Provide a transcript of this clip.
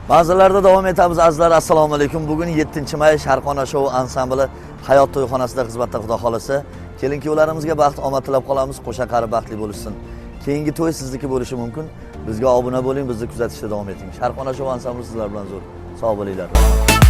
Ba'zilarda davom etamiz azizlar. Assalomu alaykum. Bugun 7-may Sharqona Show ansambli Hayot to'yxonasida xizmatda, xudo xolasa. Kelin-kuyovlarimizga baxt, omad tilab qolamiz. Qo'sha qari baxtli bo'lsin. Keyingi to'y sizniki bo'lishi mumkin. Bizga obuna bo'ling, bizni kuzatishda davom eting. Sharqona Show ansambli sizlar bilan zo'r. Sog' bo'linglar.